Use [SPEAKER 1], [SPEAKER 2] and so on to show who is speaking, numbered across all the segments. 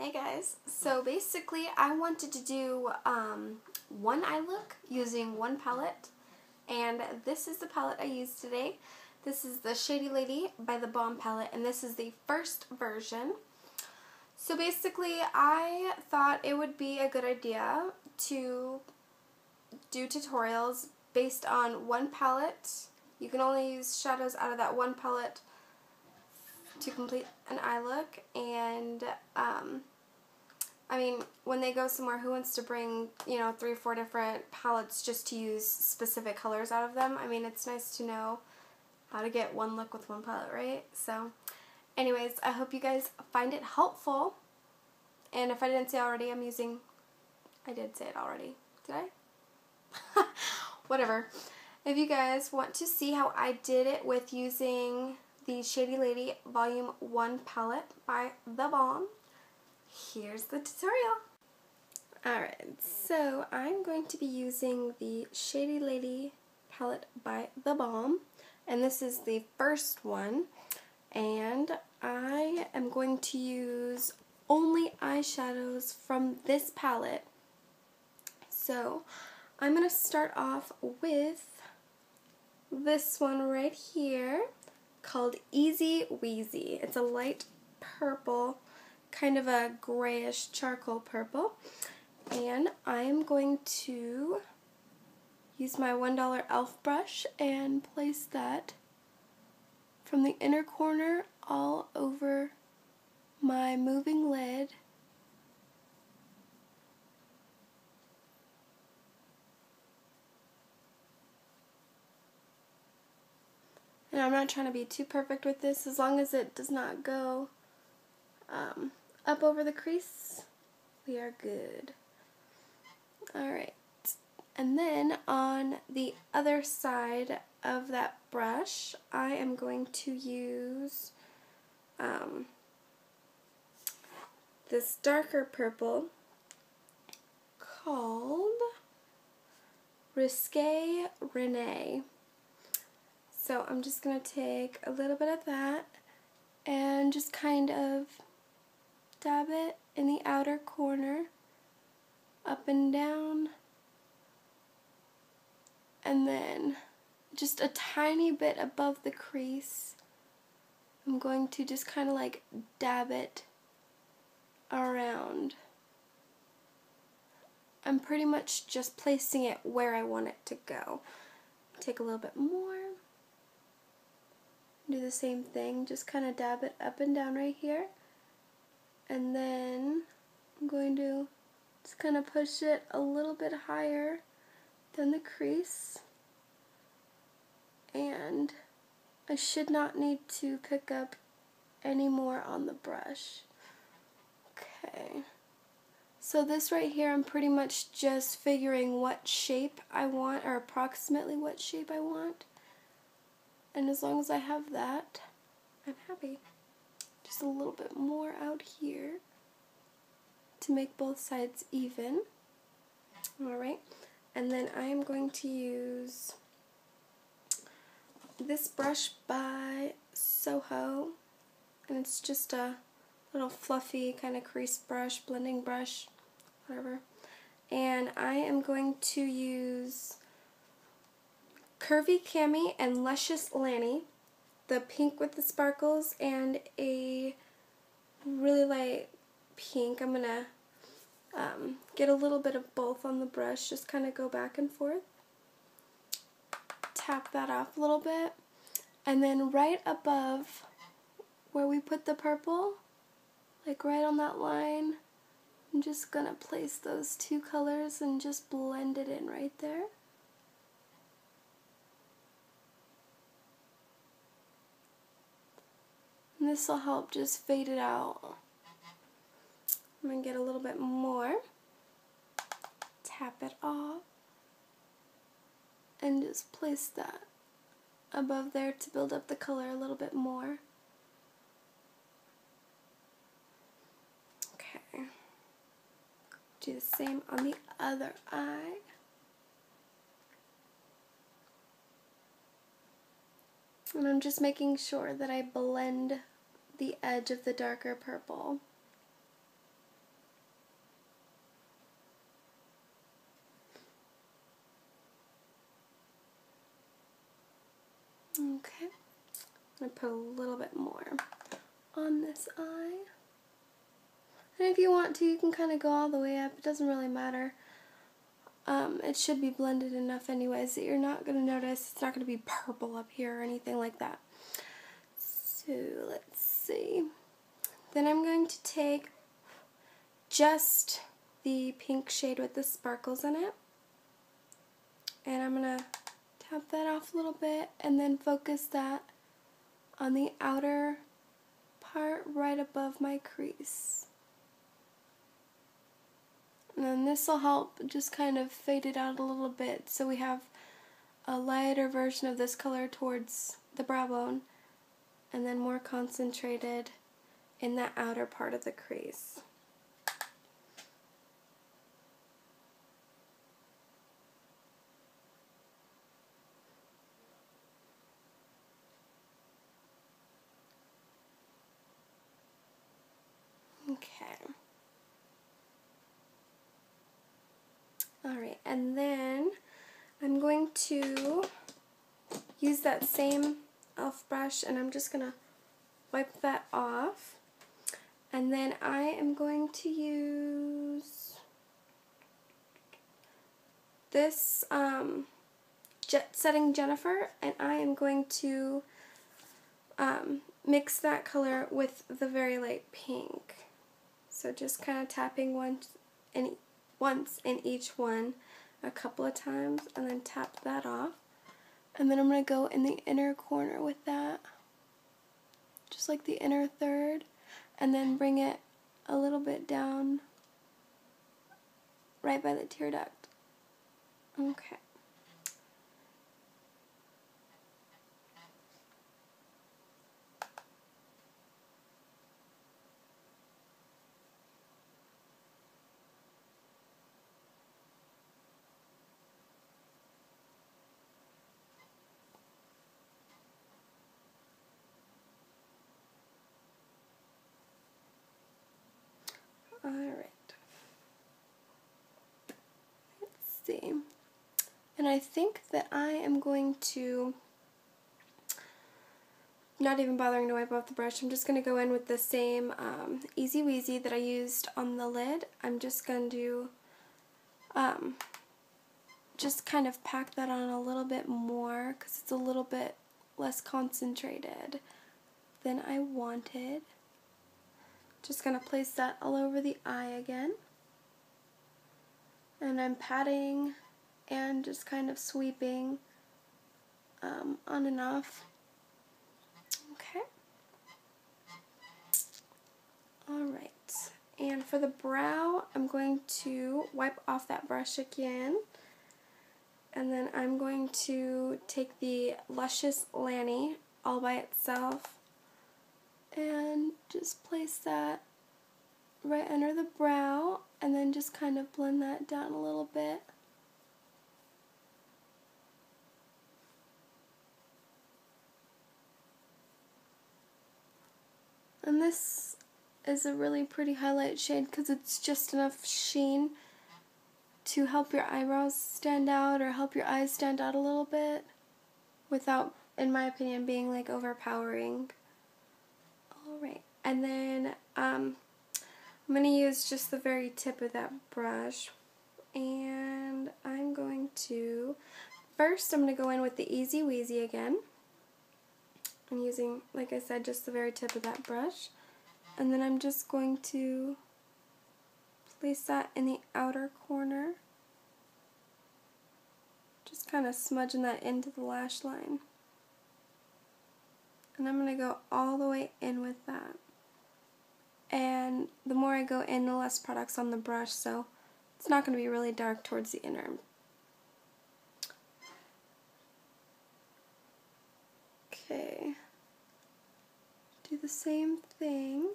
[SPEAKER 1] Hey guys, so basically I wanted to do one eye look using one palette, and this is the palette I used today. This is the Shady Lady by the Balm palette, and this is the first version. So basically I thought it would be a good idea to do tutorials based on one palette. You can only use shadows out of that one palette to complete an eye look, and I mean, when they go somewhere, who wants to bring, 3 or 4 different palettes just to use specific colors out of them? I mean, it's nice to know how to get one look with one palette, right? So, anyways, I hope you guys find it helpful. And if I didn't say already, I did say it already. Did I? Whatever. If you guys want to see how I did it with using the Shady Lady Volume 1 palette by the Balm, here's the tutorial. Alright, so I'm going to be using the Shady Lady palette by the Balm, and this is the first one, and I am going to use only eyeshadows from this palette. So I'm going to start off with this one right here called Easy Weezy. It's a light purple, kind of a grayish charcoal purple, and I am going to use my $1 e.l.f. brush and place that from the inner corner all over my moving lid. And I'm not trying to be too perfect with this, as long as it does not go up over the crease, we are good. Alright, and then on the other side of that brush, I am going to use this darker purple called Risque Renee. So I'm just going to take a little bit of that and just kind of dab it in the outer corner, up and down, and then just a tiny bit above the crease, I'm going to just kind of like dab it around. I'm pretty much just placing it where I want it to go. Take a little bit more. Do the same thing, just kind of dab it up and down right here. And then I'm going to just kind of push it a little bit higher than the crease. And I should not need to pick up any more on the brush. Okay. So this right here, I'm pretty much just figuring what shape I want, or approximately what shape I want. And as long as I have that, I'm happy. Just a little bit more out here to make both sides even. Alright, and then I am going to use this brush by Soho, and it's just a little fluffy kind of crease brush, blending brush, whatever. And I am going to use Curvy Cami and Luscious Lanny, the pink with the sparkles, and a really light pink. I'm going to get a little bit of both on the brush, just kind of go back and forth. Tap that off a little bit, and then right above where we put the purple, like right on that line, I'm just going to place those two colors and just blend it in right there. And this will help just fade it out. I'm going to get a little bit more, tap it off, and just place that above there to build up the color a little bit more. Okay. Do the same on the other eye. And I'm just making sure that I blend the edge of the darker purple. I'm going to put a little bit more on this eye. And if you want to, you can kind of go all the way up. It doesn't really matter. It should be blended enough anyways that you're not going to notice. It's not going to be purple up here or anything like that. So let's see. Then I'm going to take just the pink shade with the sparkles in it. And I'm going to tap that off a little bit and then focus that on the outer part right above my crease. And then this will help just kind of fade it out a little bit so we have a lighter version of this color towards the brow bone and then more concentrated in that outer part of the crease. Okay. Alright, and then I'm going to use that same e.l.f. brush and I'm just going to wipe that off. And then I am going to use this Jet Setting Jennifer, and I am going to mix that color with the very light pink. So just kind of tapping once in each one a couple of times and then tap that off. And then I'm going to go in the inner corner with that, just like the inner third, and then bring it a little bit down right by the tear duct. Okay. Alright. Let's see. And I think that I am going to, not even bothering to wipe off the brush, I'm just going to go in with the same Easy Weezy that I used on the lid. I'm just going to just kind of pack that on a little bit more because it's a little bit less concentrated than I wanted. Just going to place that all over the eye again. And I'm patting and just kind of sweeping on and off. Okay. Alright. And for the brow, I'm going to wipe off that brush again. And then I'm going to take the Luscious Lanny all by itself and just place that right under the brow and then just kind of blend that down a little bit. And this is a really pretty highlight shade because it's just enough sheen to help your eyebrows stand out or help your eyes stand out a little bit without, in my opinion, being like overpowering. Alright, and then I'm going to use just the very tip of that brush, and I'm going to, first I'm going to go in with the Easy Weezy again. I'm using, like I said, just the very tip of that brush, and then I'm just going to place that in the outer corner, just kind of smudging that into the lash line. And I'm going to go all the way in with that. And the more I go in, the less product's on the brush, so it's not going to be really dark towards the inner. Okay. Do the same thing.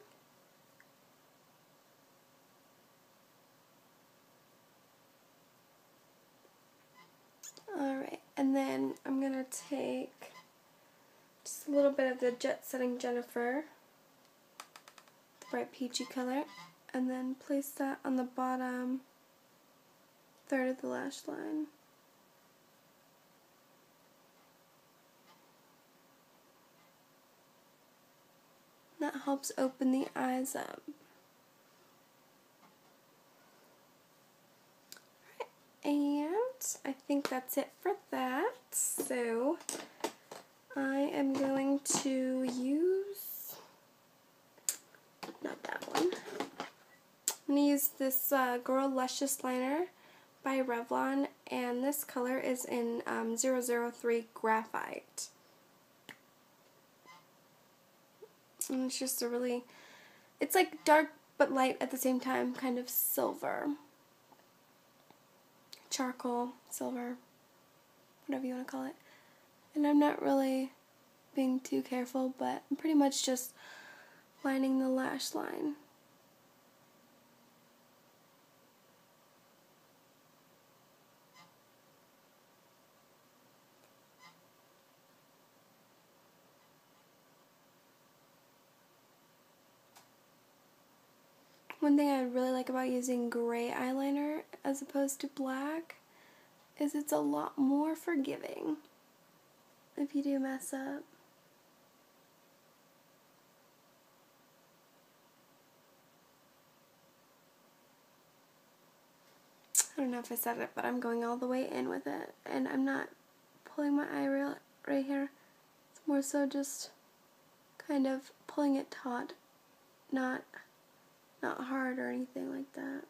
[SPEAKER 1] Alright, and then I'm going to take just a little bit of the Jet Setting Jennifer, the bright peachy color, and then place that on the bottom third of the lash line. That helps open the eyes up. And I think that's it for that. So I am going to use, not that one, I'm going to use this Girl Luscious Liner by Revlon, and this color is in 003 Graphite. And it's just a really, it's like dark but light at the same time, kind of silver. Charcoal, silver, whatever you want to call it. And I'm not really being too careful, but I'm pretty much just lining the lash line. One thing I really like about using gray eyeliner as opposed to black is it's a lot more forgiving if you do mess up. I don't know if I said it, but I'm going all the way in with it, and I'm not pulling my eye right here. It's more so just kind of pulling it taut, not hard or anything like that.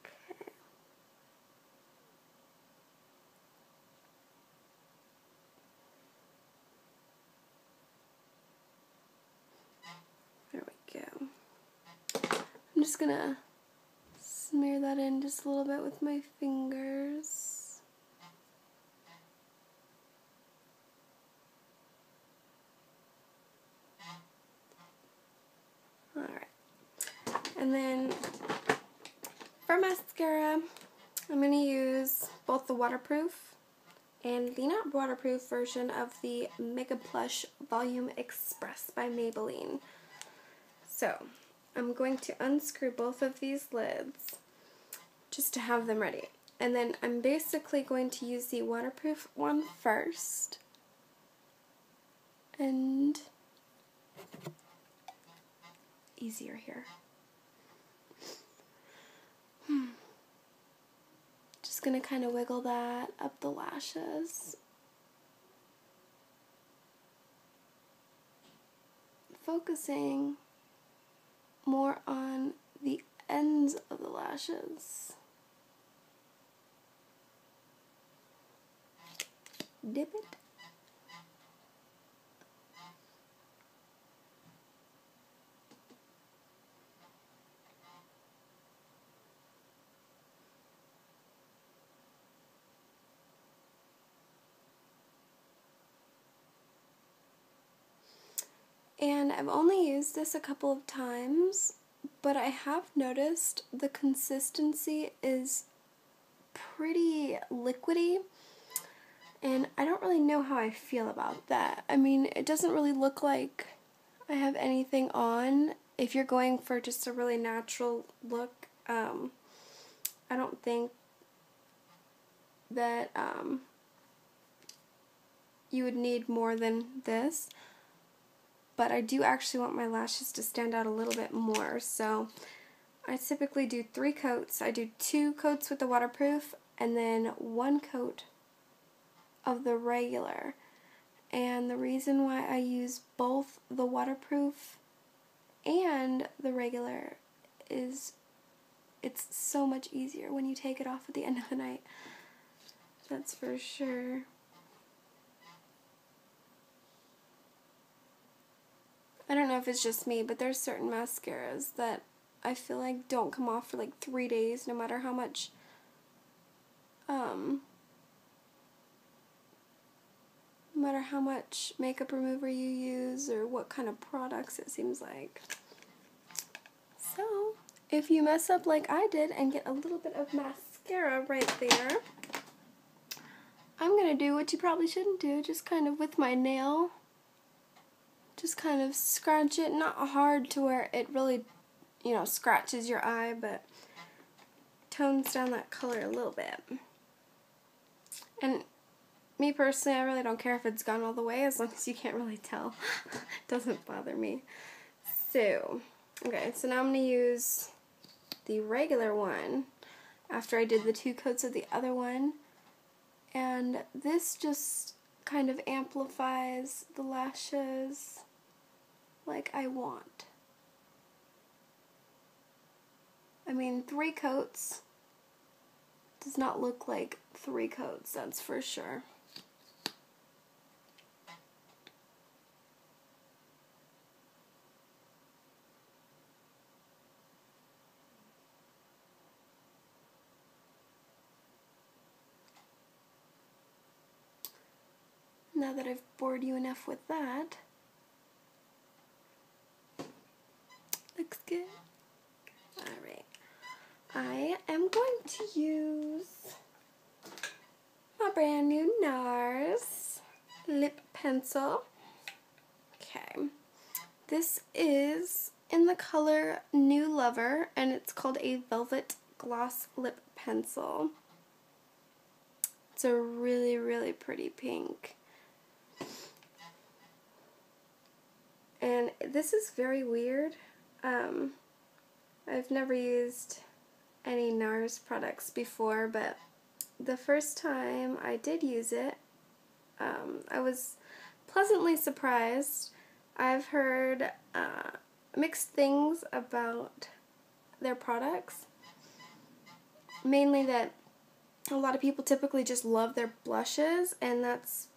[SPEAKER 1] Okay. There we go. I'm just gonna smear that in just a little bit with my fingers. Alright. And then for mascara, I'm going to use both the waterproof and the not waterproof version of the Mega Plush Volume Express by Maybelline. So, I'm going to unscrew both of these lids just to have them ready. And then I'm basically going to use the waterproof one first. And easier here. Just going to kind of wiggle that up the lashes. Focusing more on the ends of the lashes. Dip it. And I've only used this a couple of times, but I have noticed the consistency is pretty liquidy, and I don't really know how I feel about that. I mean, it doesn't really look like I have anything on. If you're going for just a really natural look, I don't think that you would need more than this. But I do actually want my lashes to stand out a little bit more, so I typically do 3 coats. I do 2 coats with the waterproof and then 1 coat of the regular. And the reason why I use both the waterproof and the regular is it's so much easier when you take it off at the end of the night. That's for sure. I don't know if it's just me, but there's certain mascaras that I feel like don't come off for like 3 days, no matter how much, no matter how much makeup remover you use or what kind of products, it seems like. So, if you mess up like I did and get a little bit of mascara right there, I'm going to do what you probably shouldn't do, just kind of with my nail. Just kind of scratch it, not hard to where it really, scratches your eye, but tones down that color a little bit. And me personally, I really don't care if it's gone all the way as long as you can't really tell. It doesn't bother me. So, okay, so now I'm going to use the regular one after I did the 2 coats of the other one. And this just kind of amplifies the lashes like I want. I mean, 3 coats does not look like 3 coats, that's for sure. Now that I've bored you enough with that, looks good. Alright, I am going to use my brand new NARS lip pencil. Okay, this is in the color New Lover, and it's called a Velvet Gloss Lip Pencil. It's a really, really pretty pink. And this is very weird. I've never used any NARS products before, but the first time I did use it, I was pleasantly surprised. I've heard mixed things about their products. Mainly that a lot of people typically just love their blushes, and that's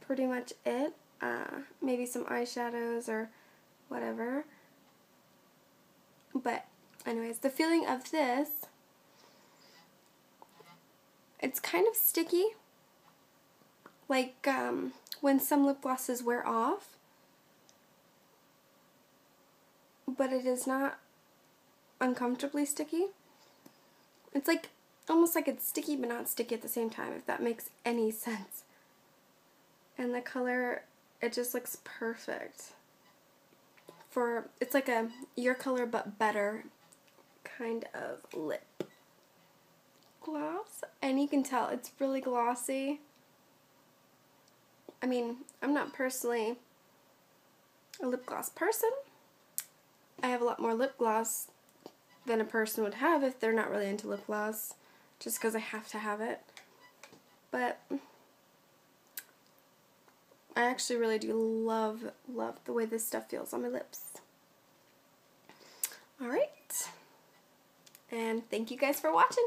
[SPEAKER 1] pretty much it. Maybe some eyeshadows or whatever. But anyways, the feeling of this, it's kind of sticky. Like when some lip glosses wear off. But it is not uncomfortably sticky. It's like almost like it's sticky but not sticky at the same time, if that makes any sense. And the color, it just looks perfect. It's like a your color but better kind of lip gloss. And you can tell it's really glossy. I mean, I'm not personally a lip gloss person. I have a lot more lip gloss than a person would have if they're not really into lip gloss, just because I have to have it. But I actually really do love the way this stuff feels on my lips. Alright, and thank you guys for watching.